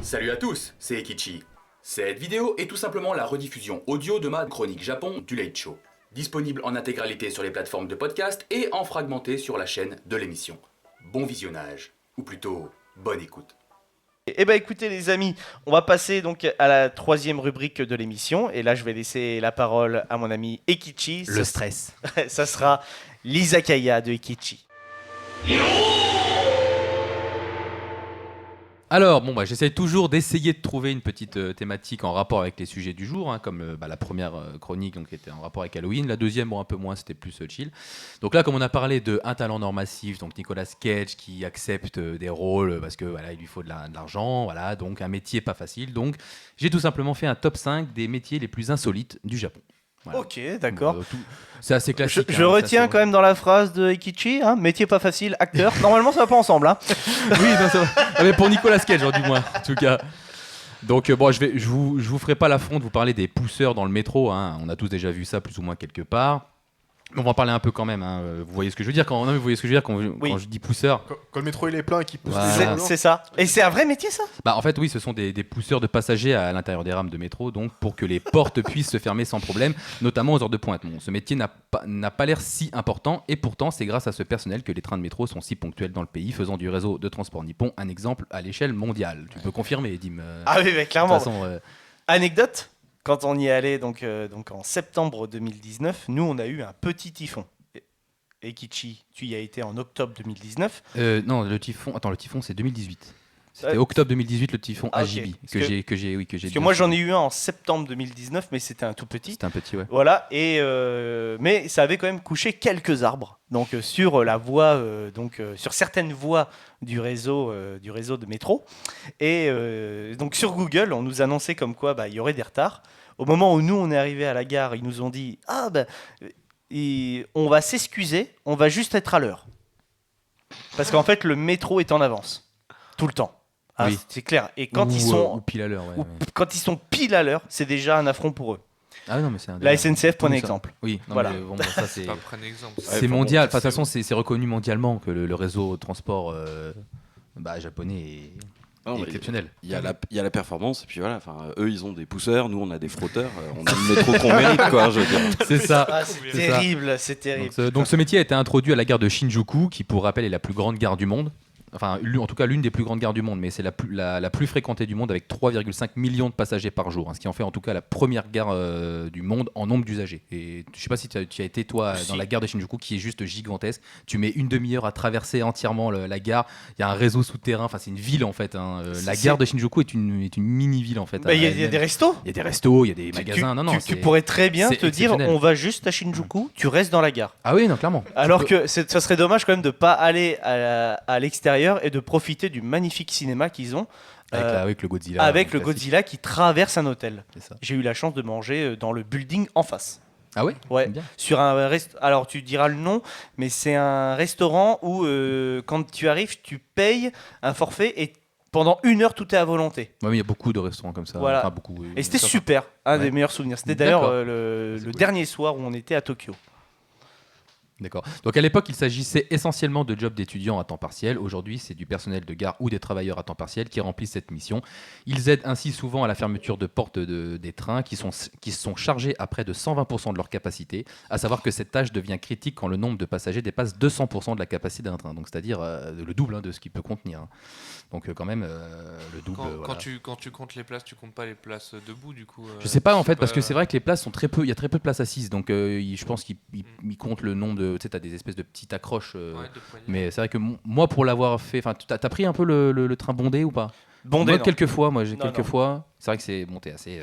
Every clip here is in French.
Salut à tous, c'est Ekichi. Cette vidéo est tout simplement la rediffusion audio de ma chronique Japon du Late Show, disponible en intégralité sur les plateformes de podcast et en fragmenté sur la chaîne de l'émission. Bon visionnage, ou plutôt bonne écoute. Eh ben écoutez les amis, on va passer donc à la troisième rubrique de l'émission et là je vais laisser la parole à mon ami Ekichi. Le stress. Ça sera l'izakaya de Ekichi. Alors, j'essaie toujours d'essayer de trouver une petite thématique en rapport avec les sujets du jour, comme la première chronique donc, qui était en rapport avec Halloween. La deuxième, un peu moins, c'était plus chill. Donc là, comme on a parlé de Un talent d'or massif, donc Nicolas Cage qui accepte des rôles parce que il lui faut de l'argent, donc un métier pas facile. Donc j'ai tout simplement fait un top 5 des métiers les plus insolites du Japon. Voilà. Ok, d'accord. C'est assez classique. Je retiens quand même dans la phrase de Ekichi, métier pas facile, acteur. Normalement, ça va pas ensemble. Oui, non, c'est vrai. Mais pour Nicolas Cage, du moins, en tout cas. Donc, je vous ferai pas l'affront de vous parler des pousseurs dans le métro. On a tous déjà vu ça plus ou moins quelque part. On va en parler un peu quand même. Vous voyez ce que je veux dire quand je dis pousseur. Quand le métro il est plein et qu'il pousse Voilà. les gens. C'est ça. Et c'est un vrai métier ça ? En fait, oui, ce sont des pousseurs de passagers à l'intérieur des rames de métro, donc pour que les portes puissent se fermer sans problème, notamment aux heures de pointe. Bon, ce métier n'a pas l'air si important, et pourtant, c'est grâce à ce personnel que les trains de métro sont si ponctuels dans le pays, faisant du réseau de transport nippon un exemple à l'échelle mondiale. Tu peux confirmer, Dim. Ah oui, mais clairement. De toute façon, Anecdote, quand on y est allé donc en septembre 2019, nous on a eu un petit typhon. Ekichi, tu y as été en octobre 2019. non, le typhon c'est 2018. C'était octobre 2018 le typhon Agibi que j'ai Parce que moi j'en ai eu un en septembre 2019, mais c'était un tout petit. C'était un petit, ouais. Voilà, et mais ça avait quand même couché quelques arbres. Donc sur la voie, sur certaines voies du réseau de métro. Et donc sur Google, on nous annonçait comme quoi il y aurait des retards. Au moment où nous on est arrivé à la gare, ils nous ont dit on va s'excuser, on va juste être à l'heure. Parce qu'en fait le métro est en avance tout le temps. Oui. C'est clair. Et quand ou pile à l'heure, ouais. Quand ils sont pile à l'heure, c'est déjà un affront pour eux. Ah non, mais c'est la SNCF, point d'exemple. Oui, non, voilà. Mais ça c'est. Pas prendre exemple. C'est mondial. De toute façon, c'est reconnu mondialement que le réseau de transport japonais est exceptionnel. Il y a la performance et puis voilà. Eux, ils ont des pousseurs, nous, on a des frotteurs. On a le métro qu'on mérite, quoi. Je veux dire. C'est ça. C'est terrible. Donc ce métier a été introduit à la gare de Shinjuku, qui pour rappel est la plus grande gare du monde. Enfin, en tout cas, l'une des plus grandes gares du monde, mais c'est la plus fréquentée du monde avec 3,5 millions de passagers par jour, ce qui en fait en tout cas la première gare du monde en nombre d'usagers. Et je ne sais pas si tu as été, toi, dans la gare de Shinjuku, qui est juste gigantesque. Tu mets une demi-heure à traverser entièrement la gare. Il y a un réseau souterrain, c'est une ville en fait. La gare de Shinjuku est une mini-ville en fait. Il y a des restos. Il y a des restos, il y a des magasins. Tu pourrais très bien te dire, on va juste à Shinjuku, tu restes dans la gare. Ah oui, non, clairement. Alors que ça serait dommage quand même de ne pas aller à l'extérieur et de profiter du magnifique cinéma qu'ils ont avec le Godzilla. Avec le Godzilla qui traverse un hôtel. J'ai eu la chance de manger dans le building en face. Ah ouais. Ouais. Sur un alors tu diras le nom, mais c'est un restaurant où quand tu arrives, tu payes un forfait et pendant 1 heure tout est à volonté. Ouais, mais il y a beaucoup de restaurants comme ça. Voilà. Enfin, beaucoup. Et c'était super, des meilleurs souvenirs. C'était d'ailleurs le dernier soir où on était à Tokyo. D'accord. Donc à l'époque, il s'agissait essentiellement de jobs d'étudiants à temps partiel. Aujourd'hui, c'est du personnel de gare ou des travailleurs à temps partiel qui remplissent cette mission. Ils aident ainsi souvent à la fermeture de portes des trains qui sont chargés à près de 120% de leur capacité. À savoir que cette tâche devient critique quand le nombre de passagers dépasse 200% de la capacité d'un train. Donc c'est-à-dire le double de ce qu'il peut contenir. Donc quand même le double. Quand tu comptes les places, tu comptes pas les places debout du coup. Je sais pas en fait parce que c'est vrai que les places sont très peu. Il y a très peu de places assises. Donc je pense qu'ils comptent le nombre de. Tu sais, t'as des espèces de petites accroches. Mais c'est vrai que moi, pour l'avoir fait, t'as pris un peu le train bondé ou pas? Bondé. Moi, quelques fois. C'est vrai que c'est monté assez.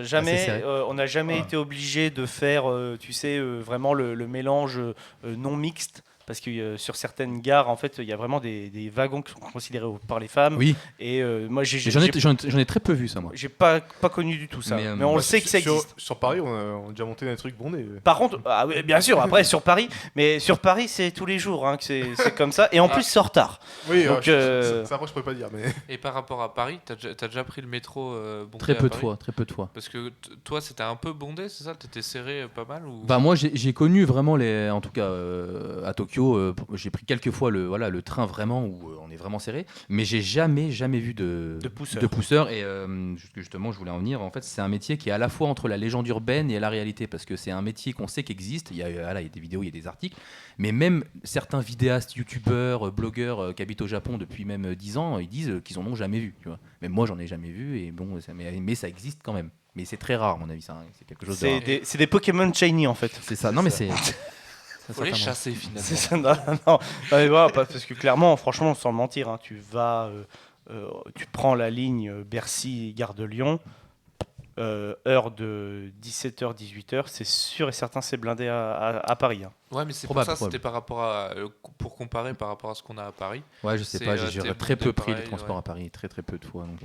Jamais. On n'a jamais été obligé de faire, vraiment le mélange non mixte. Parce que sur certaines gares, en fait, il y a vraiment des wagons qui sont considérés par les femmes. Oui. Et moi, j'en ai très peu vu ça, moi. J'ai pas connu du tout ça. Mais on le sait que ça existe. Sur Paris, on a déjà monté des trucs bondés. Par contre, oui, bien sûr, après sur Paris, mais sur Paris, c'est tous les jours que c'est comme ça. Et en plus, c'est en retard. Oui, donc, ça, moi, je pourrais pas dire. Mais... Et par rapport à Paris, t'as déjà pris le métro bondé très peu à de Paris ? fois, très peu de fois. Parce que toi, c'était un peu bondé, c'est ça ? T'étais serré pas mal ou... Moi, j'ai connu vraiment en tout cas à Tokyo, Tokyo, j'ai pris quelques fois le train vraiment où on est vraiment serré, mais j'ai jamais vu de pousseur. Et justement, je voulais en venir. En fait, c'est un métier qui est à la fois entre la légende urbaine et la réalité, parce que c'est un métier qu'on sait qu'existe. Il y a des vidéos, il y a des articles, mais même certains vidéastes, youtubeurs, blogueurs qui habitent au Japon depuis même 10 ans, ils disent qu'ils en ont jamais vu. Tu vois. Même moi, j'en ai jamais vu, et bon, mais ça existe quand même. Mais c'est très rare, à mon avis. C'est quelque chose de rare. C'est des Pokémon shiny en fait. C'est ça. Non, mais c'est. Faut les chasser finalement. C'est ça, non. Mais voilà, parce que clairement, franchement, sans mentir, hein, tu prends la ligne Bercy-Gare de Lyon, heure de 17h, 18h, c'est sûr et certain, c'est blindé à Paris. Hein. Ouais, mais c'est Probable, pour ça, c'était par rapport à, pour comparer par rapport à ce qu'on a à Paris. Ouais, je sais C'est, pas, j'ai t'es très peu pris les pareil, transports ouais. à Paris, très peu de fois. Donc,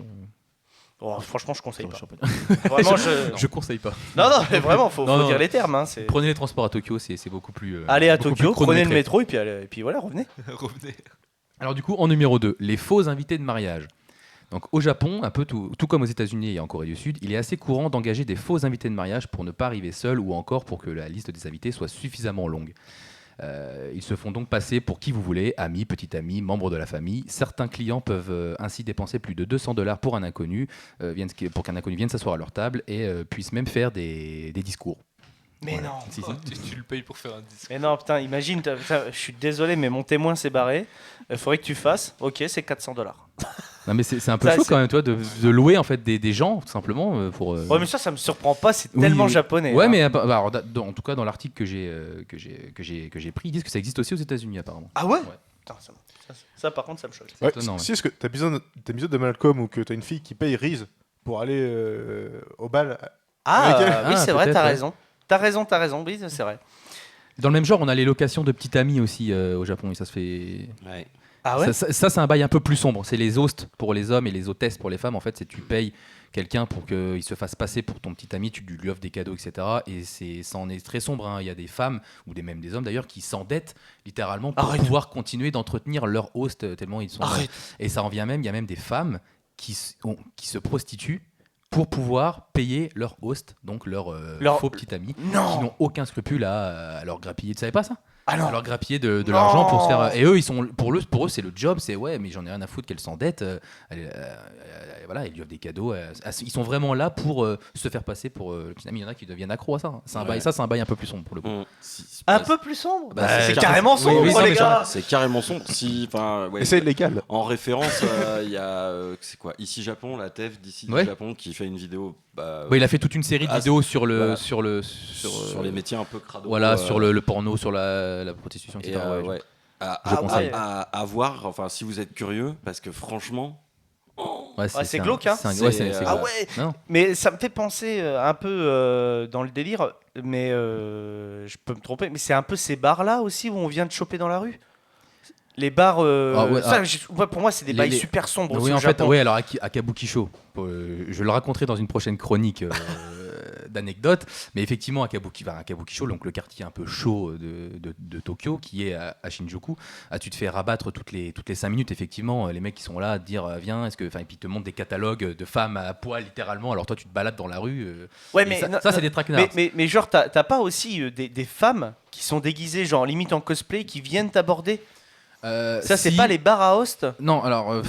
Oh, franchement, je conseille pas. je Vraiment, je conseille pas. Non, mais vraiment, faut Non, dire les termes. Hein, c'est... Prenez les transports à Tokyo, c'est beaucoup plus. Allez à beaucoup Tokyo, plus prenez le chronométré. métro et puis voilà, revenez. Revenez. Alors du coup, en numéro 2, les faux invités de mariage. Donc au Japon, un peu tout comme aux États-Unis et en Corée du Sud, il est assez courant d'engager des faux invités de mariage pour ne pas arriver seul ou encore pour que la liste des invités soit suffisamment longue. Ils se font donc passer pour qui vous voulez, amis, petit amis, membres de la famille. Certains clients peuvent ainsi dépenser plus de $200 pour un inconnu, pour qu'un inconnu vienne s'asseoir à leur table et puisse même faire des discours. Mais Voilà. non. Si, si. Oh, tu le payes pour faire un disque. Mais non, putain, imagine, je suis désolé, mais mon témoin s'est barré. Il faudrait que tu fasses. Ok, c'est $400. Non mais c'est un peu Ça, chaud c'est- quand même, toi, de louer en fait des gens tout simplement pour. Ouais, mais ça me surprend pas, c'est Oui, tellement oui. japonais. Ouais, hein. mais alors, en tout cas dans l'article que j'ai pris, ils disent que ça existe aussi aux États-Unis apparemment. Ah ouais, Ouais. Putain, ça, par contre, ça me choque. Ouais, étonnant, ouais. si, est-ce que t'as besoin d'un épisode de Malcolm où que t'as une fille qui paye Reese pour aller au bal. Ah, Avec oui, Ah, c'est vrai, peut-être, t'as ouais. raison. T'as raison, oui, c'est vrai. Dans le même genre, on a les locations de petits amis aussi au Japon et ça se fait. Ouais. Ah ouais Ça, c'est un bail un peu plus sombre. C'est les hostes pour les hommes et les hôtesses pour les femmes. En fait, c'est tu payes quelqu'un pour qu'il se fasse passer pour ton petit ami, tu lui offres des cadeaux, etc. Et ça en est très sombre. Hein. Il y a des femmes, ou même des hommes d'ailleurs, qui s'endettent littéralement pour Arrête. pouvoir continuer d'entretenir leur host tellement ils sont. Arrête. Et ça en vient même, il y a même des femmes qui se prostituent pour pouvoir payer leur host, donc leur faux petit ami, qui Non n'ont aucun scrupule à leur grappiller. Tu savais pas ça? Ah non À leur grappiller de Non. l'argent pour se faire. Et eux, pour eux, c'est le job, c'est ouais, mais j'en ai rien à foutre qu'elle s'endette. Voilà, ils lui offrent des cadeaux. Ils sont vraiment là pour se faire passer pour le petit ami. Il y en a qui deviennent accros à ça. Hein. C'est un bail, ça, c'est un bail un peu plus sombre pour le coup. Un peu plus sombre Bah, C'est c'est carrément oui, sombre, oui, non, les mais gars C'est carrément sombre. Et c'est illégal. En référence, il y a c'est quoi Ici Japon, la TEF d'ici Ouais. du Japon qui fait une vidéo. Il a fait toute une série de Ah, vidéos sur voilà. sur les métiers un peu crado. Voilà, sur le porno, sur la prostitution, Et etc. ouais. ouais. Je conseille. À voir, enfin si vous êtes curieux, parce que franchement, Ouais, c'est glauque, hein. Ouais, c'est C'est, Ah glauque. ouais Non. Mais ça me fait penser un peu dans le délire, mais je peux me tromper, mais c'est un peu ces bars-là aussi où on vient de choper dans la rue. Les bars, pour moi, c'est des bails super sombres aussi Oui, au en fait, Japon. oui, alors à Kabukicho, je le raconterai dans une prochaine chronique d'anecdotes, mais effectivement à Kabukicho, donc le quartier un peu chaud de Tokyo, qui est à Shinjuku, tu te fais rabattre toutes les 5 minutes, effectivement, les mecs qui sont là à te dire viens, et puis ils te montrent des catalogues de femmes à poil littéralement, alors toi tu te balades dans la rue. Ouais, Et mais ça c'est des traquenards. mais genre, t'as pas aussi des femmes qui sont déguisées, genre limite en cosplay, qui viennent t'aborder. Ça, c'est Si- pas les bars à host. Non, alors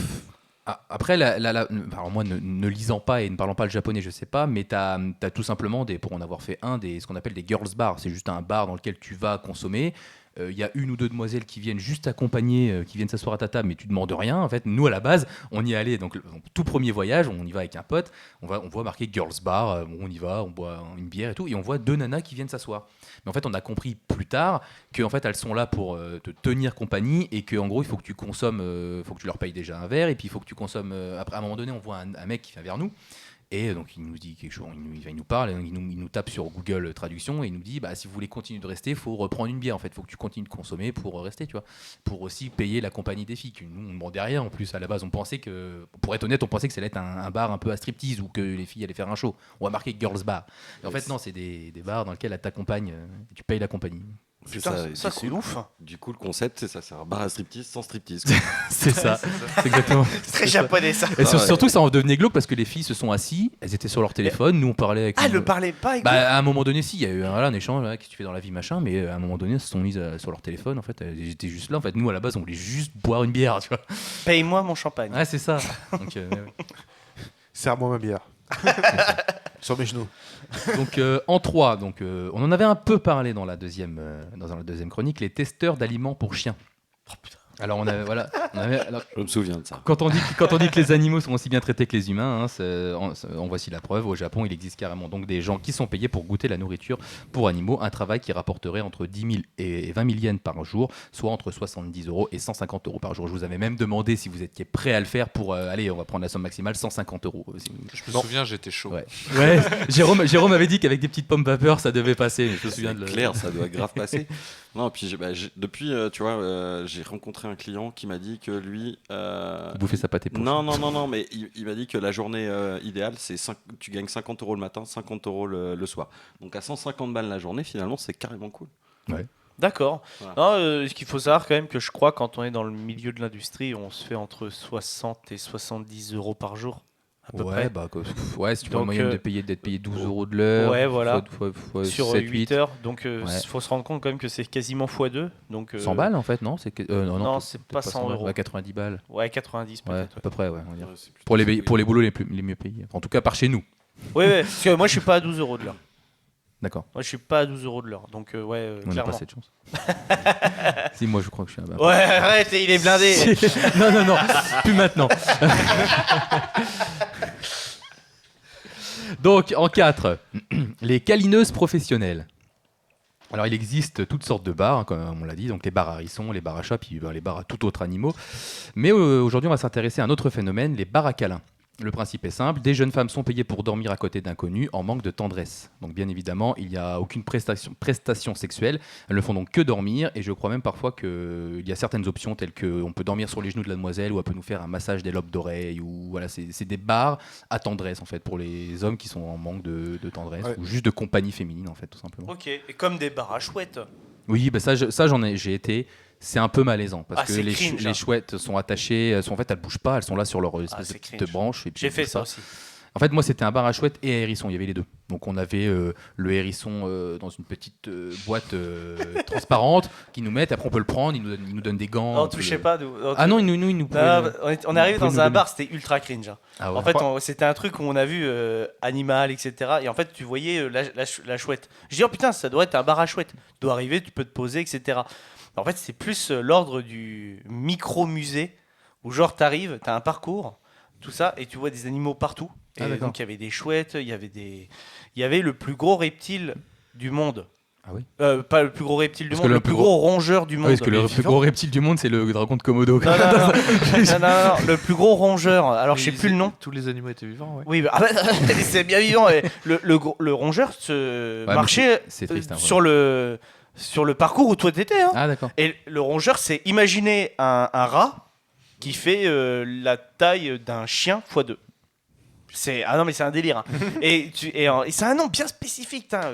après, alors moi ne lisant pas et ne parlant pas le japonais, je sais pas, mais t'as tout simplement pour en avoir fait ce qu'on appelle des girls bars. C'est juste un bar dans lequel tu vas consommer. Il y a une ou deux demoiselles qui viennent juste accompagner, qui viennent s'asseoir à ta table, mais tu demandes rien. En fait, nous à la base, on y allait. Donc tout premier voyage, on y va avec un pote. On voit marqué girls bar. On y va, on boit une bière et tout, et on voit deux nanas qui viennent s'asseoir. Mais en fait, on a compris plus tard que en fait, elles sont là pour te tenir compagnie et que en gros, il faut que tu consommes, faut que tu leur payes déjà un verre et puis il faut que tu consommes. Après, à un moment donné, on voit un mec qui vient vers nous. Et donc il nous dit quelque chose, il nous parle, il nous tape sur Google Traduction et il nous dit si vous voulez continuer de rester, il faut reprendre une bière en fait, il faut que tu continues de consommer pour rester, tu vois, pour aussi payer la compagnie des filles. Nous on demandait rien en plus, à la base on pensait que, pour être honnête, on pensait que ça allait être un bar un peu à striptease ou que les filles allaient faire un show. On a marqué Girls Bar. Et en fait non, c'est des bars dans lesquels elle t'accompagne, tu payes la compagnie. C'est Putain, et ça du c'est coup- ouf. Du coup, le concept, c'est ça, c'est un bar à striptease sans striptease. quoi. C'est ça. C'est exactement. C'est très japonais ça. Et Ah ouais. surtout, ça en devenait glauque parce que les filles se sont assises, elles étaient sur leur téléphone, nous on parlait avec. Ah, nous. ne parlez pas avec Bah, à un moment donné, si, il y a eu un échange, qu'est-ce que tu fais dans la vie, machin, mais à un moment donné, elles se sont mises sur leur téléphone, en fait, elles étaient juste là, en fait, nous à la base, on voulait juste boire une bière, tu vois. vous. Paye-moi mon champagne. Ouais, c'est ça. Donc, Serre-moi ma bière. Sur mes genoux. en 3, on en avait un peu parlé dans la deuxième chronique, les testeurs d'aliments pour chiens. Oh, putain. Alors, alors, Je me souviens de ça. quand on dit que les animaux sont aussi bien traités que les humains, en voici la preuve. Au Japon, il existe carrément donc des gens qui sont payés pour goûter la nourriture pour animaux, un travail qui rapporterait entre 10 000 et 20 000 yens par jour, soit entre 70 € et 150 € par jour. Je vous avais même demandé si vous étiez prêt à le faire pour, allez, on va prendre la somme maximale, 150 €. Je me souviens, j'étais chaud. Ouais. Ouais, Jérôme avait dit qu'avec des petites pommes vapeur, ça devait passer. Mais je me souviens de C'est clair, ça doit grave passer. Non, puis depuis, tu vois, j'ai rencontré un client qui m'a dit que lui. bouffer sa pâté pour Non, mais il m'a dit que la journée idéale, c'est tu gagnes 50 € le matin, 50 € le soir. Donc à 150 balles la journée, finalement, c'est carrément cool. D'accord. Voilà. Non, ce qu'il faut savoir quand même que je crois quand on est dans le milieu de l'industrie, on se fait entre 60 et 70 € par jour. À peu près. Ouais, si tu prends Donc, une moyenne d'être payé 12 € de l'heure. Ouais, voilà. Sur 7, 8 heures. Donc il Ouais. faut se rendre compte quand même que c'est quasiment x2. Donc, 100 balles en fait, non Non, c'est peut-être pas 100 balles. €. Ouais, 90 balles. Ouais, 90 Ouais, peut-être. à peu près, ouais, on va dire. Ouais, c'est plutôt Pour ça, les boulots les mieux payés. En tout cas, par chez nous. Ouais, parce que moi je suis pas à 12 € de l'heure. D'accord. Moi je suis pas à 12 € de l'heure. Donc On n'a clairement. pas cette chance. Si, moi je crois que je suis un Ouais, arrête, il est blindé. non, plus maintenant. Donc, en 4, les câlineuses professionnelles. Alors, il existe toutes sortes de bars, hein, comme on l'a dit, donc les bars à hérissons, les bars à chats, puis les bars à tout autre animaux. Mais aujourd'hui, on va s'intéresser à un autre phénomène, les bars à câlins. Le principe est simple, des jeunes femmes sont payées pour dormir à côté d'inconnus en manque de tendresse. Donc bien évidemment, il n'y a aucune prestation sexuelle, elles ne font donc que dormir, et je crois même parfois qu'il y a certaines options telles qu'on peut dormir sur les genoux de la demoiselle, ou elle peut nous faire un massage des lobes d'oreilles, ou voilà, c'est des bars à tendresse en fait, pour les hommes qui sont en manque de tendresse, Ouais. ou juste de compagnie féminine en fait, tout simplement. Ok, et comme des bars à chouettes. Oui, bah j'ai été. C'est un peu malaisant parce Ah, que c'est les, cringe, les hein. chouettes sont attachées, en fait elles bougent pas, elles sont là sur leur espèce de c'est petite cringe. branche. Et puis J'ai elles fait bougent ça pas. aussi. En fait, moi c'était un bar à chouettes et à hérisson, il y avait les deux. Donc on avait le hérisson dans une petite boîte transparente qu'ils nous mettent, après on peut le prendre, ils nous donnent des gants. Non, on peut touchez le- pas. Ah non, ils nous pouvaient le- On est arrivé vous pouvez dans nous un donner. bar, c'était ultra cringe. Hein. Ah ouais. En fait, c'était un truc où on a vu animal, etc. Et en fait, tu voyais la chouette. Je dis, oh putain, ça doit être un bar à chouette. Tu dois arriver, tu peux te poser, etc. En fait, c'est plus l'ordre du micro-musée où, genre, t'arrives, t'as un parcours, tout ça, et tu vois des animaux partout. Et Ah, d'accord. donc, il y avait des chouettes, il y avait le plus gros reptile du monde. Ah oui. Pas le plus gros reptile du Parce monde, que le plus gros rongeur du Ah monde. oui, parce que le Mais plus vivant. gros reptile du monde c'est le dragon de Komodo. Non, non, le plus gros rongeur. Alors, je sais plus le nom. Tous les animaux étaient vivants, ouais. Oui, c'est bien vivant. Et le rongeur Ouais, mais marchait c'est triste, hein, sur le parcours où toi t'étais. Hein. Ah d'accord. Et le rongeur, c'est imaginer un rat qui fait la taille d'un chien x2. Ah non, mais c'est un délire. Hein. et c'est un nom bien spécifique. Hein.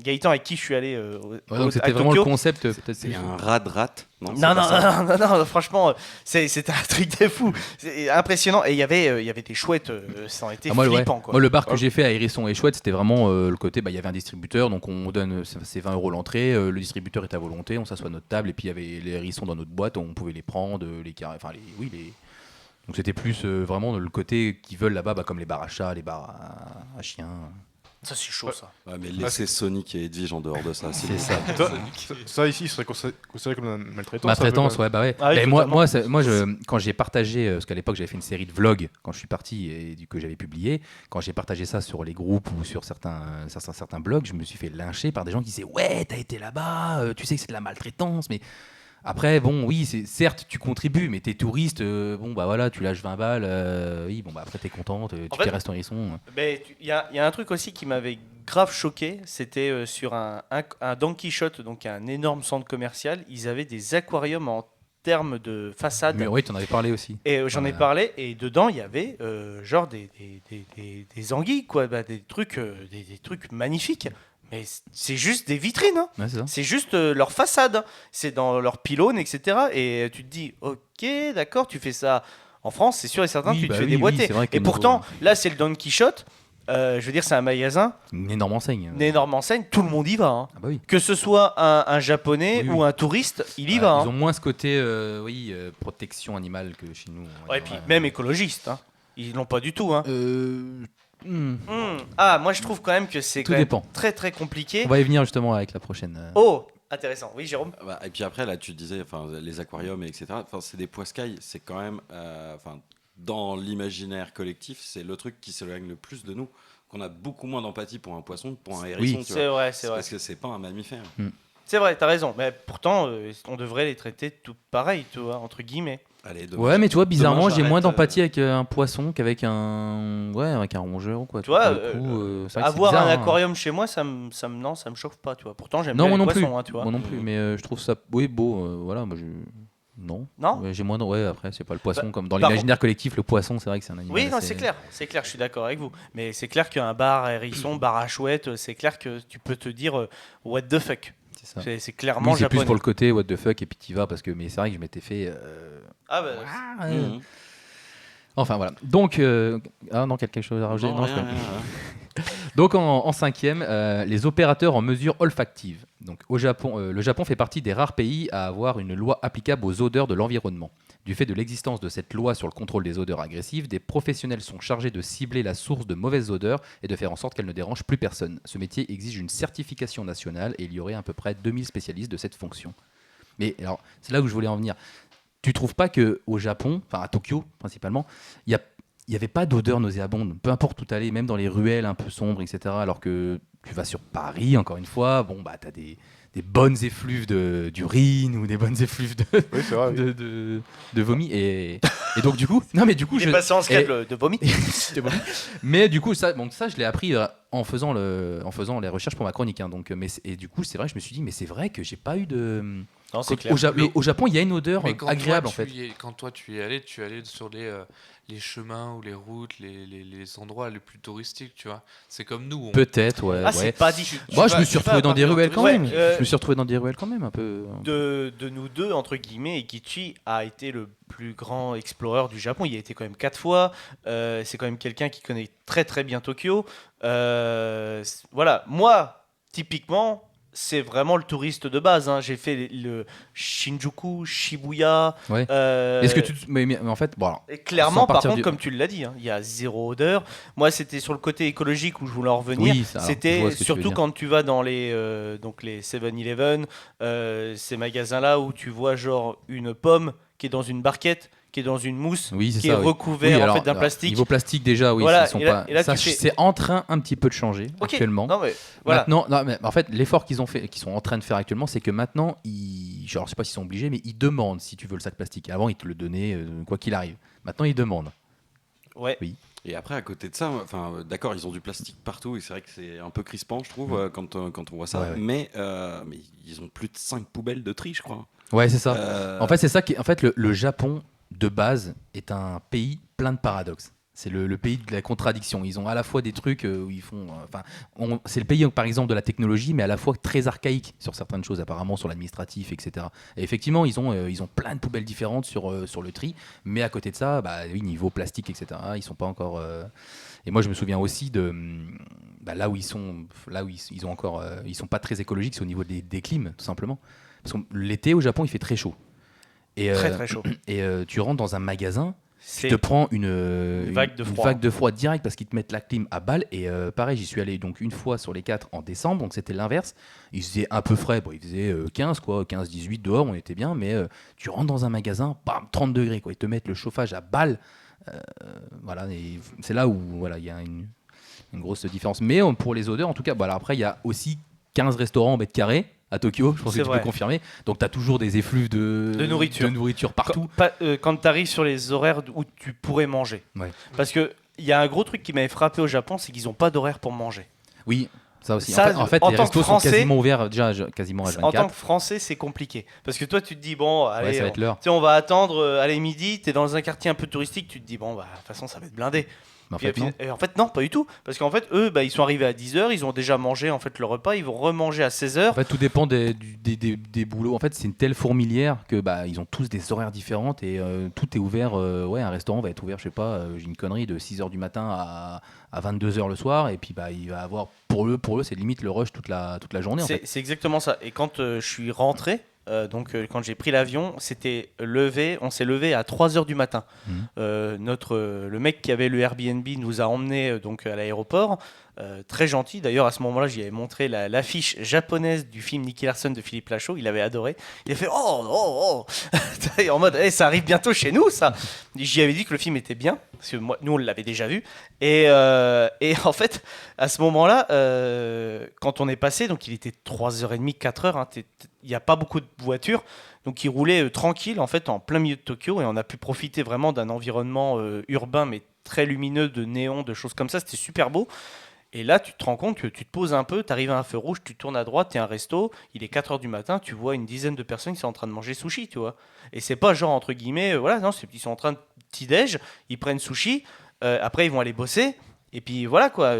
Gaëtan, avec qui je suis allé Ouais, donc à c'était vraiment le Tokyo. concept peut-être. C'est un rat de rat. Non, c'est Non, pas ça. non, franchement, c'était un truc de fou. C'est impressionnant. Et il y avait des chouettes, ça en était Ah, moi, ouais. flippant. Quoi. Moi, le bar que j'ai fait à Hérisson et Chouette, c'était vraiment le côté, il y avait un distributeur, donc on donne, c'est 20 € l'entrée, le distributeur est à volonté, on s'assoit à notre table, et puis il y avait les hérissons dans notre boîte, on pouvait les prendre, donc c'était plus vraiment le côté qu'ils veulent là-bas, comme les bars à chats, les bars à chiens. Ça, c'est chaud, ça. Ouais, mais laissez Sonic et Edwige en dehors de ça. C'est ça. Ça ici serait considéré comme une maltraitance. Maltraitance, un peu, ouais, bah ouais. Ah oui, Et moi, totalement. quand j'ai partagé, parce qu'à l'époque j'avais fait une série de vlogs quand je suis parti et que j'avais publié, quand j'ai partagé ça sur les groupes ou sur certains blogs, je me suis fait lyncher par des gens qui disaient ouais, t'as été là-bas, tu sais que c'est de la maltraitance, mais après, bon, oui, certes, tu contribues, mais t'es touriste, bon, bah voilà, tu lâches 20 balles, oui, bon, bah après, t'es contente, tu fait, t'es resté en hérisson. Mais il y a un truc aussi qui m'avait grave choqué, c'était sur un Don Quichotte, donc un énorme centre commercial, ils avaient des aquariums en termes de façade. Mais oui, t'en avais parlé aussi. Et j'en ai parlé, et dedans, il y avait genre des anguilles, quoi, des trucs magnifiques. Mais c'est juste des vitrines, hein. Ouais, c'est ça. C'est juste leur façade, c'est dans leurs pylônes, etc. Et tu te dis, ok, d'accord, tu fais ça en France, c'est sûr et certain, Oui, tu te bah fais oui, déboîter. oui, c'est vrai que Et niveau- pourtant, là, c'est le Don Quichotte. Je veux dire, c'est un magasin, Une énorme enseigne. une énorme enseigne, tout le monde y va, hein. Ah bah oui. Que ce soit un japonais Oui, ou oui. un touriste, il y Ouais, va, Ils hein. ont moins ce côté protection animale que chez nous. on va Ouais, et dire, puis même écologiste, hein. Ils l'ont pas du tout, hein. Hmm. Ah, moi je trouve quand même que c'est Tout quand même dépend. très très compliqué. On va y venir justement avec la prochaine. Oh, intéressant. Oui, Jérôme. Bah, et puis après, là, tu disais, les aquariums, etc. C'est des poiscailles, c'est quand même, dans l'imaginaire collectif, c'est le truc qui s'éloigne le plus de nous. Qu'on a beaucoup moins d'empathie pour un poisson que pour un hérisson. tu vois. C'est vrai, c'est vrai. Parce que c'est pas un mammifère. C'est vrai, t'as raison. Mais pourtant, on devrait les traiter tout pareil, tu vois, entre guillemets. Allez, demain, Ouais, mais tu vois, bizarrement, demain, j'ai j'arrête, moins d'empathie avec un poisson qu'avec avec un rongeur ou quoi. Tu vois, Pour le coup, c'est vrai que c'est avoir bizarre, un hein. aquarium chez moi, ça me chauffe pas, tu vois. Pourtant, j'aime Non, bien moi les non plus. poissons, hein, tu vois. Moi non plus, mais je trouve ça beau. Voilà, moi je. Non. Non Ouais, j'ai moins. Ouais, après, c'est pas le poisson Bah, comme dans par l'imaginaire collectif, le poisson, c'est vrai que c'est un animal. Oui, non, assez- c'est clair, je suis d'accord avec vous. Mais c'est clair qu'un bar à hérisson, bar à chouette, c'est clair que tu peux te dire what the fuck. C'est ça. C'est clairement Lui, c'est plus japonais. pour le côté what the fuck et puis t'y vas parce que. Mais c'est vrai que je m'étais fait. Ah bah, Mhm. Enfin voilà. Donc, non, quelque chose à rajouter. Non, Non, rien, je- rien. Donc en cinquième, les opérateurs en mesure olfactive. Donc au Japon, le Japon fait partie des rares pays à avoir une loi applicable aux odeurs de l'environnement. Du fait de l'existence de cette loi sur le contrôle des odeurs agressives, des professionnels sont chargés de cibler la source de mauvaises odeurs et de faire en sorte qu'elles ne dérangent plus personne. Ce métier exige une certification nationale et il y aurait à peu près 2000 spécialistes de cette fonction. Mais alors, c'est là où je voulais en venir. Tu trouves pas que au Japon, enfin à Tokyo principalement, il n'y avait pas d'odeur nauséabonde, peu importe où tu allais, même dans les ruelles un peu sombres, etc. Alors que tu vas sur Paris, encore une fois, bon, bah, tu as des bonnes effluves d'urine ou des bonnes effluves Oui, c'est vrai. Oui. de vomi. Et donc, du coup, non, mais du coup, il est passé en scred de vomi. mais du coup, ça je l'ai appris en faisant les recherches pour ma chronique. Hein, donc, et du coup, c'est vrai, je me suis dit, mais c'est vrai que j'ai pas eu de. Non, c'est clair. Au Japon, il y a une odeur Mais quand agréable, toi, en fait. Quand toi tu y allais, tu allais sur les chemins ou les routes, les endroits les plus touristiques, tu vois. C'est comme nous. Peut-être, ouais. Ah, c'est pas dit. Moi, je me suis retrouvé dans des ruelles quand Ouais, même. Je me suis retrouvé dans des ruelles quand même, un peu. De nous deux, entre guillemets, Ikichi a été le plus grand explorer du Japon. Il y a été quand même 4 fois. C'est quand même quelqu'un qui connaît très très bien Tokyo. Voilà, moi, typiquement, c'est vraiment le touriste de base, hein. J'ai fait le Shinjuku, Shibuya. Ouais. euh, Est-ce que tu. Mais en fait, bon, alors, et clairement, sans par partir contre, du- comme tu l'as dit, hein, il y a zéro odeur. Moi, c'était sur le côté écologique où je voulais en revenir. Oui, ça, alors, je C'était vois ce que tu veux surtout dire. quand tu vas dans donc les 7-Eleven, ces magasins-là où tu vois genre une pomme qui est dans une barquette, qui est dans une mousse, Oui, c'est qui ça. est oui. recouvert Oui, en fait d'un plastique. Niveau plastique, déjà, oui, Voilà, ils sont et là- pas. et là, ça, tu fais- c'est en train un petit peu de changer Ok, actuellement. non mais voilà. Maintenant, non, mais en fait, l'effort qu'ils sont en train de faire actuellement, c'est que maintenant, genre, je sais pas s'ils sont obligés, mais ils demandent si tu veux le sac plastique. Avant, ils te le donnaient quoi qu'il arrive. Maintenant, ils demandent. Ouais. Oui. Et après, à côté de ça, d'accord, ils ont du plastique partout et c'est vrai que c'est un peu crispant, je trouve, quand on voit ça. Ouais, ouais. Mais ils ont plus de 5 poubelles de tri, je crois. Ouais, c'est ça. Euh, En fait, c'est ça qui. En fait, le Japon de base est un pays plein de paradoxes. C'est le pays de la contradiction. Ils ont à la fois des trucs où ils font. C'est le pays, par exemple, de la technologie, mais à la fois très archaïque sur certaines choses, apparemment sur l'administratif, etc. Et effectivement, ils ont plein de poubelles différentes sur le tri, mais à côté de ça, bah, oui, niveau plastique, etc. Ils sont pas encore. Et moi, je me souviens aussi de là où ils sont encore, ils sont pas très écologiques, c'est au niveau des clims, tout simplement. Parce que l'été au Japon, il fait très chaud. Et, Très très chaud. Et tu rentres dans un magasin, tu C'est te prends une vague de froid. vague de froid direct parce qu'ils te mettent la clim à balle. Et pareil, j'y suis allé donc une fois sur les 4 en décembre, donc c'était l'inverse. Il faisait un peu frais, bon, il faisait 15, quoi, 15-18 dehors, on était bien, mais tu rentres dans un magasin, bam, 30 degrés, quoi. Ils te mettent le chauffage à balle. Voilà, et c'est là où voilà, il y a une grosse différence. Mais pour les odeurs, en tout cas, voilà, après, il y a aussi 15 restaurants en mètre carré à Tokyo, je pense C'est que tu vrai. peux confirmer. Donc tu as toujours des effluves de nourriture partout. Quand tu arrives sur les horaires où tu pourrais manger. Ouais. Parce que il y a un gros truc qui m'avait frappé au Japon, c'est qu'ils n'ont pas d'horaire pour manger. Oui, ça aussi. Ça, en fait en les tant que restos Français- sont quasiment ouverts déjà quasiment à En tant 24. que Français, c'est compliqué. Parce que toi, tu te dis, bon, allez, Ouais, ça va être l'heure. tu sais, on va attendre, allez, midi, tu es dans un quartier un peu touristique, tu te dis, bon, bah, de toute façon, ça va être blindé. En Puis, fait, non. et en fait, non, pas du tout. Parce qu'en fait, eux, ils sont arrivés à 10h, ils ont déjà mangé en fait, le repas, ils vont remanger à 16h. En fait, tout dépend des boulots. En fait, c'est une telle fourmilière que ils ont tous des horaires différents et tout est ouvert. Un restaurant va être ouvert, je sais pas, j'ai une connerie, de 6h du matin à 22h le soir. Et puis, il va avoir, pour eux c'est limite le rush toute la journée. En fait. C'est exactement ça. Et quand je suis rentré, quand j'ai pris l'avion, on s'est levé à 3h du matin. Mhm. Le mec qui avait le Airbnb nous a emmenés à l'aéroport. Très gentil. D'ailleurs, à ce moment-là, j'y avais montré l'affiche japonaise du film Nicky Larson de Philippe Lachaud. Il avait adoré. Il a fait oh. Et en mode, ça arrive bientôt chez nous, ça. J'y avais dit que le film était bien, parce que nous, on l'avait déjà vu. Et en fait, à ce moment-là, quand on est passé, donc il était 3h30, 4h, il n'y a pas beaucoup de voitures. Donc il roulait tranquille, en fait, en plein milieu de Tokyo. Et on a pu profiter vraiment d'un environnement urbain, mais très lumineux, de néons, de choses comme ça. C'était super beau. Et là, tu te rends compte que tu te poses un peu, tu arrives à un feu rouge, tu tournes à droite, tu es un resto, il est 4h du matin, tu vois une dizaine de personnes qui sont en train de manger sushi, tu vois. Et c'est pas genre, entre guillemets, non, ils sont en train de petit-déj, ils prennent sushi, après ils vont aller bosser, et puis voilà quoi.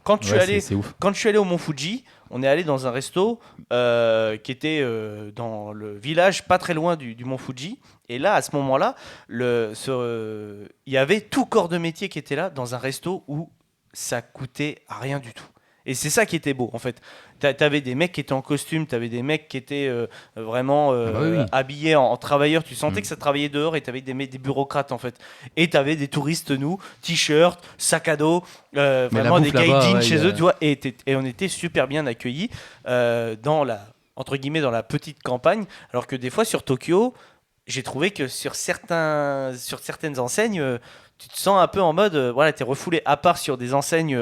Quand je suis allé, c'est ouf. quand je suis allé au Mont Fuji, on est allé dans un resto qui était dans le village pas très loin du Mont Fuji. Et là, à ce moment-là, il y avait tout corps de métier qui était là dans un resto où ça coûtait rien du tout. Et c'est ça qui était beau en fait. T'avais des mecs qui étaient en costume, t'avais des mecs qui étaient vraiment oui. habillés en travailleurs. Tu sentais que ça travaillait dehors et t'avais des bureaucrates en fait. Et t'avais des touristes, nous, t-shirts, sac à dos, vraiment des gaijins chez eux, tu vois. Et on était super bien accueillis dans la petite campagne. Alors que des fois sur Tokyo, j'ai trouvé que sur certaines enseignes, tu te sens un peu en mode, t'es refoulé, à part sur des enseignes,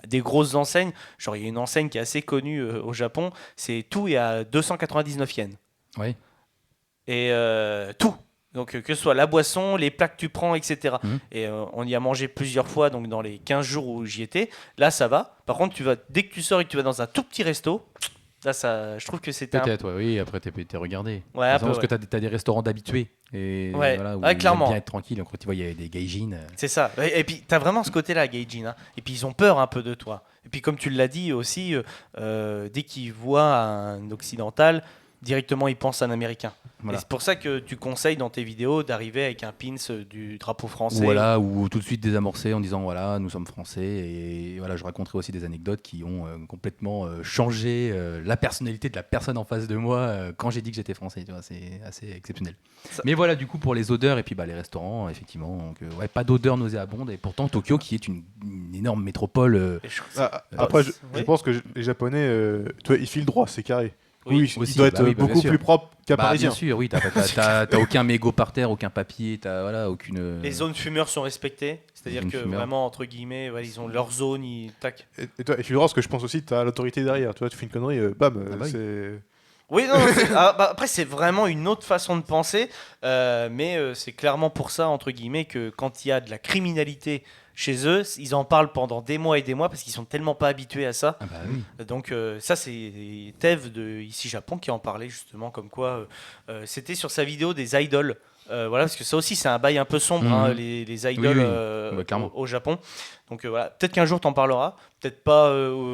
des grosses enseignes. Genre, il y a une enseigne qui est assez connue au Japon, tout est à 299 yens. Oui. Et tout. Donc, que ce soit la boisson, les plats que tu prends, etc. Mhm. Et on y a mangé plusieurs fois, donc dans les 15 jours où j'y étais. Là, ça va. Par contre, dès que tu sors et que tu vas dans un tout petit resto, là, je trouve que c'était Peut-être, oui, après t'es regardé. Ouais, un peu, parce que ouais. t'as des restaurants d'habitués. Et Ouais. voilà, où Ouais, ils clairement. aiment bien être tranquille. Donc, quand tu vois, il y a des gaijins. C'est ça. Et puis, tu as vraiment ce côté-là, Gaijin. Hein. Et puis, ils ont peur un peu de toi. Et puis, comme tu l'as dit aussi, dès qu'ils voient un occidental, directement, ils pensent à un américain. Voilà. Et c'est pour ça que tu conseilles dans tes vidéos d'arriver avec un pins du drapeau français. Voilà, ou tout de suite désamorcer en disant voilà, nous sommes français. Et voilà, je raconterai aussi des anecdotes qui ont complètement changé la personnalité de la personne en face de moi quand j'ai dit que j'étais français. Tu vois, c'est assez exceptionnel. Mais voilà, du coup, pour les odeurs et puis les restaurants, effectivement, donc, pas d'odeur nauséabonde. Et pourtant, Tokyo, qui est une énorme métropole. Et Après, je oui. pense que les Japonais, tu vois, ils filent droit, c'est carré. Oui, Oui, aussi, il doit être bien beaucoup sûr. plus propre qu'un Bien Parisien. sûr, oui, t'as aucun mégot par terre, aucun papier, t'as aucune. Les zones fumeurs sont respectées. C'est-à-dire zones que fumeurs. vraiment, entre guillemets, ils ont leur zone, tac. Et toi, et file droit, parce que je pense aussi que tu as l'autorité derrière. Tu vois, tu fais une connerie, bam, Ah bah oui. c'est. Oui, non, après c'est vraiment une autre façon de penser, mais c'est clairement pour ça, entre guillemets, que quand il y a de la criminalité chez eux, ils en parlent pendant des mois et des mois parce qu'ils sont tellement pas habitués à ça. Ah bah oui. Donc ça, c'est Tev de Ici Japon qui en parlait justement, comme quoi c'était sur sa vidéo des idoles. Voilà, parce que ça aussi c'est un bail un peu sombre, Mhm. hein, les idoles Oui, oui. Ouais, clairement. au Japon. Donc voilà, peut-être qu'un jour t'en parleras, peut-être pas.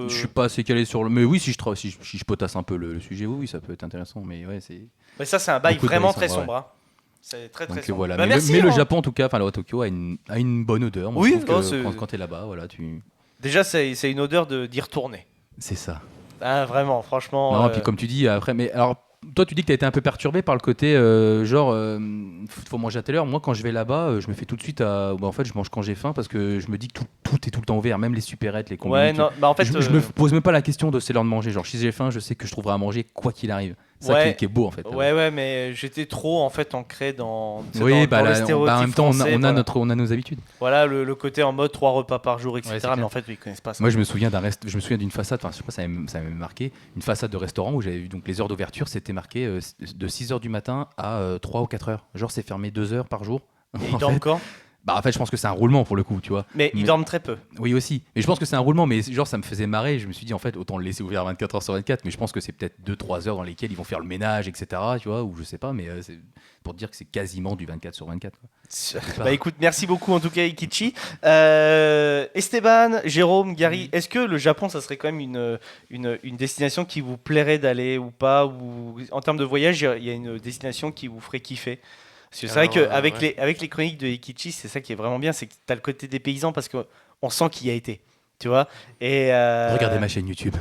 Je suis pas assez calé sur le. Mais oui, si je potasse un peu le sujet, oui, ça peut être intéressant. Mais ouais, c'est. Mais ça c'est un bail Beaucoup de vraiment bails très sombres, sombre. Hein. C'est très Donc sombre. voilà. Bah, mais merci, le hein. Japon, en tout cas, enfin, la Tokyo a une bonne odeur. Moi, Oui, je trouve non, que c'est- quand t'es là-bas, voilà, tu. Déjà c'est une odeur d'y retourner. C'est ça. Ah, vraiment, franchement. Non, puis comme tu dis, après, mais alors. Toi, tu dis que tu as été un peu perturbé par le côté faut manger à telle heure. Moi, quand je vais là-bas, je me fais tout de suite en fait, je mange quand j'ai faim parce que je me dis que tout est tout le temps ouvert, même les supérettes, les combis. Ouais, non, bah en fait. Je me pose même pas la question de c'est l'heure de manger. Genre, si j'ai faim, je sais que je trouverai à manger quoi qu'il arrive. C'est ça qui est beau en fait. Ouais, mais j'étais trop en fait ancré dans. Oui, dans les en stéréotypes même temps, français, voilà. on a nos habitudes. Voilà le côté en mode 3 repas par jour, etc. Ouais, c'est mais clair. en fait, ils connaissent pas ça. Moi, je me souviens d'une façade, enfin, je sais pas, ça m'avait marqué, une façade de restaurant où j'avais vu donc les heures d'ouverture, c'était marqué de 6h du matin à 3 ou 4 heures. Genre, c'est fermé 2 heures par jour. Et En ils dorment fait, quand Bah, en fait, je pense que c'est un roulement pour le coup, tu vois. Mais ils dorment très peu. Oui, aussi. Mais je pense que c'est un roulement, mais genre, ça me faisait marrer. Je me suis dit, en fait, autant le laisser ouvert 24 heures sur 24, mais je pense que c'est peut-être 2-3 heures dans lesquelles ils vont faire le ménage, etc. Tu vois, ou je sais pas, mais c'est pour te dire que c'est quasiment du 24 sur 24. Quoi. Bah écoute, merci beaucoup en tout cas Ikichi. Esteban, Jérôme, Gary, est-ce que le Japon, ça serait quand même une destination qui vous plairait d'aller ou pas, ou en termes de voyage, il y a une destination qui vous ferait kiffer? Parce que c'est vrai Alors, qu'avec ouais. avec les chroniques de Ikichi, c'est ça qui est vraiment bien, c'est que tu as le côté des paysans parce qu'on sent qu'il y a été. Tu vois. Et Regardez ma chaîne YouTube.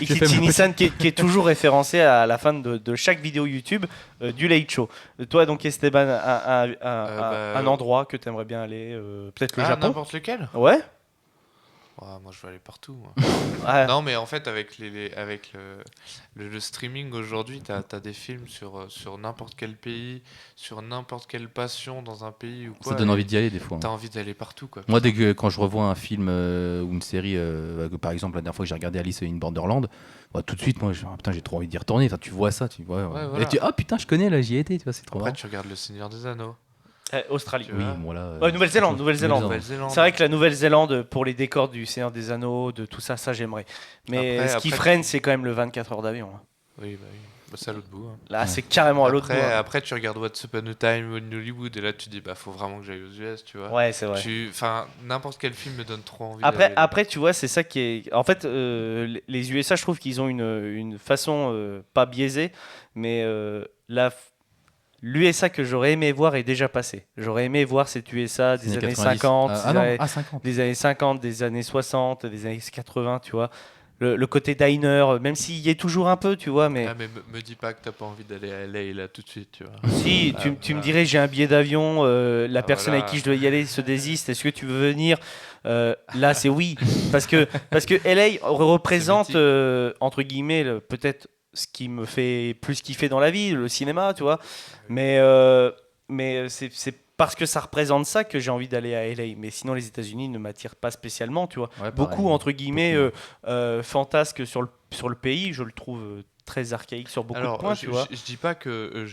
Ikichi Nissan qui est toujours référencé à la fin de chaque vidéo YouTube du Late Show. Toi donc Esteban, un endroit que tu aimerais bien aller, peut-être le Japon. N'importe lequel. Ouais. Moi je veux aller partout. Moi. Ouais. Non mais en fait avec le streaming aujourd'hui, t'as des films sur n'importe quel pays, sur n'importe quelle passion dans un pays ou quoi. Ça donne envie d'y aller des fois. T'as envie d'aller partout quoi. Moi, quand je revois un film ou une série, par exemple la dernière fois que j'ai regardé Alice in Borderland, tout de suite, moi, putain, j'ai trop envie d'y retourner. Enfin, tu vois ça, tu vois. Ouais, Et voilà. tu, putain, je connais, là, j'y ai été, tu vois, c'est trop Après marrant. tu regardes Le Seigneur des Anneaux. Australie. Tu Oui, vois. bon là. Nouvelle-Zélande. Nouvelle-Zélande. C'est vrai que la Nouvelle-Zélande, pour les décors du Seigneur des Anneaux, de tout ça, ça j'aimerais. Mais ce qui après- freine, c'est quand même le 24 heures d'avion. Hein. Oui, bah oui. Bah, c'est à l'autre bout. Hein. Là, c'est carrément à l'autre bout. Après, Hein. après, tu regardes What's Up in a Time in Hollywood et là tu dis bah faut vraiment que j'aille aux US, tu vois. Ouais, c'est vrai. Enfin, n'importe quel film me donne trop envie. Après, tu vois, c'est ça qui est. En fait, les USA, je trouve qu'ils ont une façon pas biaisée, mais l'USA que j'aurais aimé voir est déjà passé. J'aurais aimé voir cette USA des années 50, des 50. des années 50, des années 60, des années 80, tu vois. Le côté diner, même s'il y est toujours un peu, tu vois, mais Ah, mais me dis pas que t'as pas envie d'aller à LA là tout de suite, tu vois. si tu me dirais j'ai un billet d'avion, la personne voilà. avec qui je dois y aller se désiste, est-ce que tu veux venir? Là c'est oui, parce que LA représente entre guillemets peut-être ce qui me fait plus kiffer dans la vie, le cinéma, tu vois, mais c'est parce que ça représente ça que j'ai envie d'aller à LA, mais sinon les États-Unis ne m'attirent pas spécialement, tu vois. Ouais, Beaucoup entre guillemets Beaucoup. fantasques sur le pays, je le trouve très archaïque sur beaucoup de points, tu vois. Je dis pas que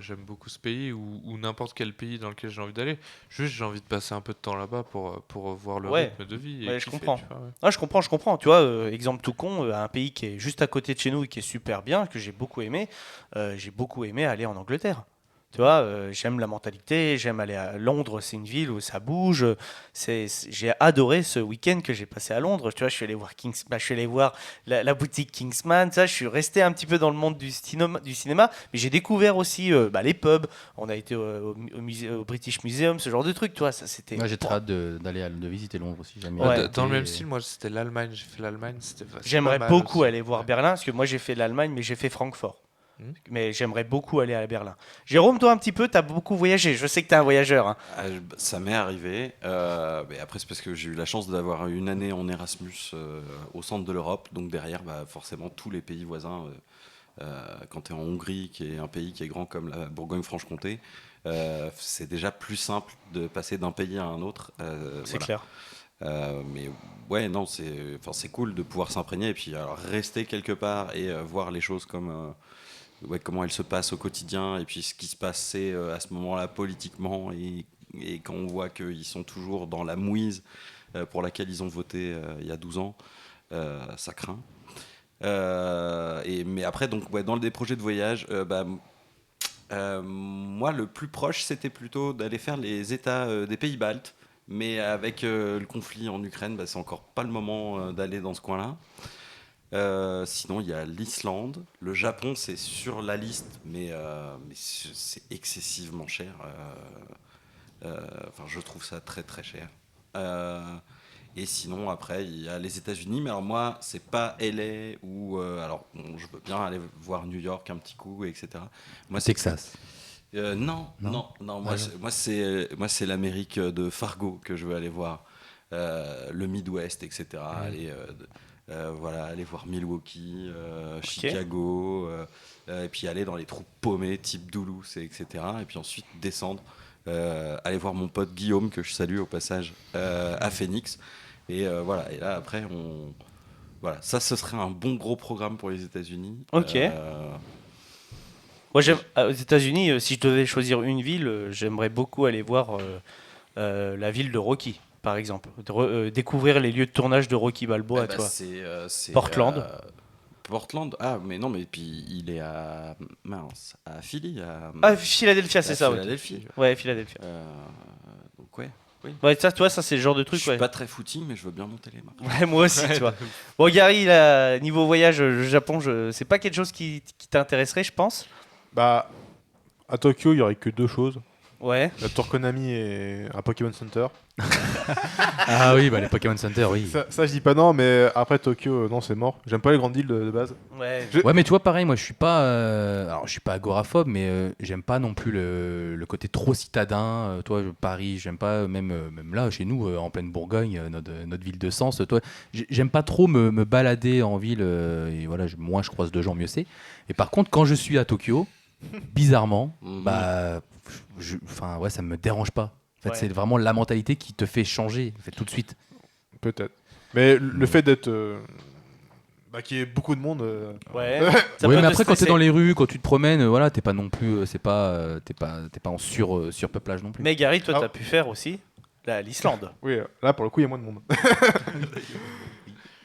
j'aime beaucoup ce pays ou n'importe quel pays dans lequel j'ai envie d'aller. Juste, j'ai envie de passer un peu de temps là-bas pour voir le Ouais. rythme de vie. Et Ouais, je kiffer, comprends. tu vois, ouais. Ah, je comprends. Tu vois, exemple tout con, un pays qui est juste à côté de chez nous et qui est super bien, que j'ai beaucoup aimé aller en Angleterre. Tu vois, j'aime la mentalité, j'aime aller à Londres, c'est une ville où ça bouge. J'ai adoré ce week-end que j'ai passé à Londres. Tu vois, je suis allé voir je suis allé voir la boutique Kingsman. Ça, je suis resté un petit peu dans le monde du cinéma, mais j'ai découvert aussi les pubs. On a été au British Museum, ce genre de truc. Tu vois, ça c'était. Moi, j'ai très hâte de visiter Londres aussi. J'aime bien Ouais. le Dans le côté- même style, moi c'était l'Allemagne. J'ai fait l'Allemagne. C'est J'aimerais pas mal beaucoup aussi. aller voir Ouais. Berlin, parce que moi j'ai fait l'Allemagne, mais j'ai fait Francfort. Mais j'aimerais beaucoup aller à Berlin. Jérôme, toi un petit peu, tu as beaucoup voyagé. Je sais que tu es un voyageur. Hein. Ça m'est arrivé. Mais après, c'est parce que j'ai eu la chance d'avoir une année en Erasmus au centre de l'Europe. Donc derrière, forcément, tous les pays voisins, quand tu es en Hongrie, qui est un pays qui est grand comme la Bourgogne-Franche-Comté, c'est déjà plus simple de passer d'un pays à un autre. C'est Voilà. clair. Mais ouais, non, c'est cool de pouvoir s'imprégner et puis alors, rester quelque part et voir les choses comme comment elles se passent au quotidien et puis ce qui se passait à ce moment-là politiquement et quand on voit qu'ils sont toujours dans la mouise pour laquelle ils ont voté il y a 12 ans, ça craint. Mais après, donc, ouais, dans des projets de voyage, moi, le plus proche, c'était plutôt d'aller faire les États des pays baltes. Mais avec le conflit en Ukraine, c'est encore pas le moment d'aller dans ce coin-là. Sinon, il y a l'Islande. Le Japon, c'est sur la liste, mais c'est excessivement cher. Je trouve ça très très cher. Et sinon, après, il y a les États-Unis. Mais alors moi, c'est pas LA ou je veux bien aller voir New York un petit coup, etc. Moi, Texas. Non. Moi, c'est l'Amérique de Fargo que je veux aller voir, le Midwest, etc. Aller voir Milwaukee, Chicago, et puis aller dans les trous paumés type Duluth, etc. Et puis ensuite descendre, aller voir mon pote Guillaume que je salue au passage à Phoenix. Et voilà. Et là après, ça, ce serait un bon gros programme pour les États-Unis. Ok. Moi, aux États-Unis, si je devais choisir une ville, j'aimerais beaucoup aller voir la ville de Rocky, par exemple. Découvrir les lieux de tournage de Rocky Balboa, tu vois. C'est Portland. Portland. Ah, mais non, mais puis il est à Philly. Ah, Philadelphia, c'est ça. Philadelphie. Ouais, Philadelphia. Donc ouais. Ouais, ça, toi, ça c'est le genre de Je truc. suis Ouais. pas très footing, mais je veux bien monter les marques. Ouais, moi aussi, tu vois. Bon, Gary, là, niveau voyage, le Japon, c'est pas quelque chose qui t'intéresserait, je pense. Bah, à Tokyo, il y aurait que 2 choses. Ouais. La Tour Konami et un Pokémon Center. Ah oui, les Pokémon Center, oui. Ça, je dis pas non, mais après Tokyo, non, c'est mort. J'aime pas les grandes villes de base. Ouais. Ouais, mais tu vois, pareil, moi je suis pas. Alors, je suis pas agoraphobe, mais j'aime pas non plus le côté trop citadin. Toi, Paris, j'aime pas, même là, chez nous, en pleine Bourgogne, notre ville de Sens, toi, j'aime pas trop me balader en ville. Et voilà, moins je croise de gens, mieux c'est. Et par contre, quand je suis à Tokyo, bizarrement, bah. Enfin, ouais, ça me dérange pas. En fait, c'est vraiment la mentalité qui te fait changer, en fait, tout de suite. Peut-être. Mais le fait d'être. Qu'il y ait beaucoup de monde. Ouais. Ouais, mais après, quand t'es dans les rues, quand tu te promènes, voilà, t'es pas non plus. T'es pas en surpeuplage non plus. Mais Gary, toi, t'as pu faire aussi l'Islande. Oui, là, pour le coup, il y a moins de monde.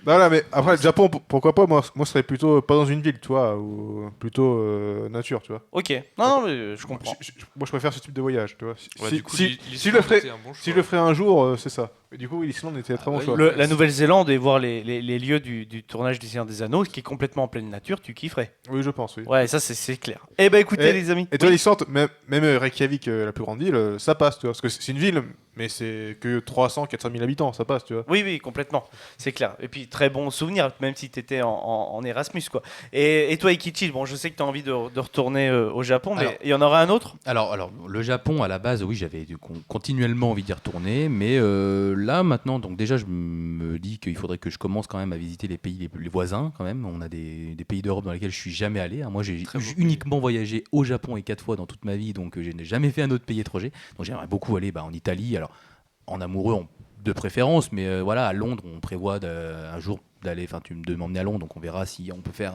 Voilà, mais après, le Japon, pourquoi pas, moi, ce serait plutôt pas dans une ville, tu vois, ou plutôt nature, tu vois. Ok. Non, mais je comprends. Moi, je préfère ce type de voyage, tu vois. Ouais, du coup, si l'Islande je le ferais, était un bon choix. si je le ferais un jour, c'est ça. Mais du coup, l'Islande était un très bon choix. La Nouvelle-Zélande et voir les lieux du tournage du Seigneur des Anneaux, qui est complètement en pleine nature, tu kifferais. Oui, je pense, oui. Ouais, ça c'est clair. Eh ben écoutez, les amis. Et toi, l'Islande, même Reykjavik, la plus grande ville, ça passe, tu vois. Parce que c'est une ville, mais c'est que 300-400 000 habitants, ça passe, tu vois. Oui, complètement. C'est clair. Et puis, très bon souvenir, même si tu étais en Erasmus, quoi. Et toi, Ikichi, bon, je sais que tu as envie de retourner au Japon, mais Alors, il y en aura un autre? Alors, le Japon, à la base, oui, j'avais continuellement envie d'y retourner, mais là, maintenant, donc déjà, je me dis qu'il faudrait que je commence quand même à visiter les pays les voisins, quand même. On a des pays d'Europe dans lesquels je suis jamais allé. Moi, j'ai uniquement voyagé au Japon et 4 fois dans toute ma vie, donc je n'ai jamais fait un autre pays étranger. Donc, j'aimerais beaucoup aller en Italie. Alors, en amoureux, de préférence, mais voilà, à Londres, on prévoit un jour d'aller, enfin, de m'emmener à Londres, donc on verra si on peut faire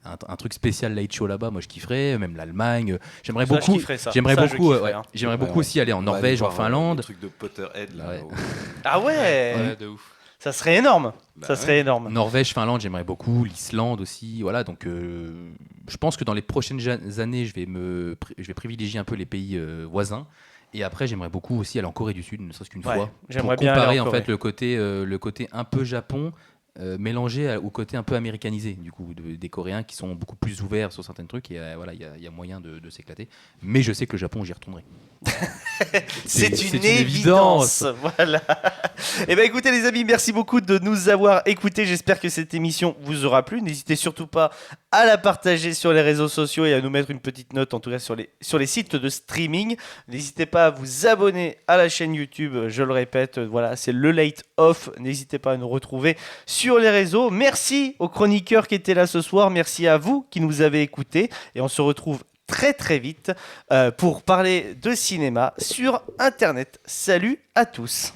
un truc spécial light show là-bas. Moi, je kifferais, même l'Allemagne. J'aimerais beaucoup. J'aimerais beaucoup aussi aller en Norvège, en Finlande. Le truc de Potterhead là. Ouais. Ah ouais, Ouais, de ouf. ça serait énorme. Bah Ça serait énorme. Norvège, Finlande, j'aimerais beaucoup. L'Islande aussi. Voilà, donc je pense que dans les prochaines années, je vais privilégier un peu les pays voisins. Et après, j'aimerais beaucoup aussi aller en Corée du Sud, ne serait-ce qu'une fois. J'aimerais pour bien comparer aller en en fait Corée. le côté un peu Japon mélangé au côté un peu américanisé du coup des Coréens qui sont beaucoup plus ouverts sur certains trucs et voilà, il y a moyen de s'éclater. Mais je sais que le Japon, j'y retournerai. C'est une évidence. Voilà. Et ben écoutez les amis, merci beaucoup de nous avoir écoutés. J'espère que cette émission vous aura plu. N'hésitez surtout pas à la partager sur les réseaux sociaux et à nous mettre une petite note, en tout cas sur les sites de streaming. N'hésitez pas à vous abonner à la chaîne YouTube. Je le répète, voilà, c'est le Late Off. N'hésitez pas à nous retrouver sur les réseaux. Merci aux chroniqueurs qui étaient là ce soir. Merci à vous qui nous avez écoutés. Et on se retrouve très très vite pour parler de cinéma sur Internet. Salut à tous.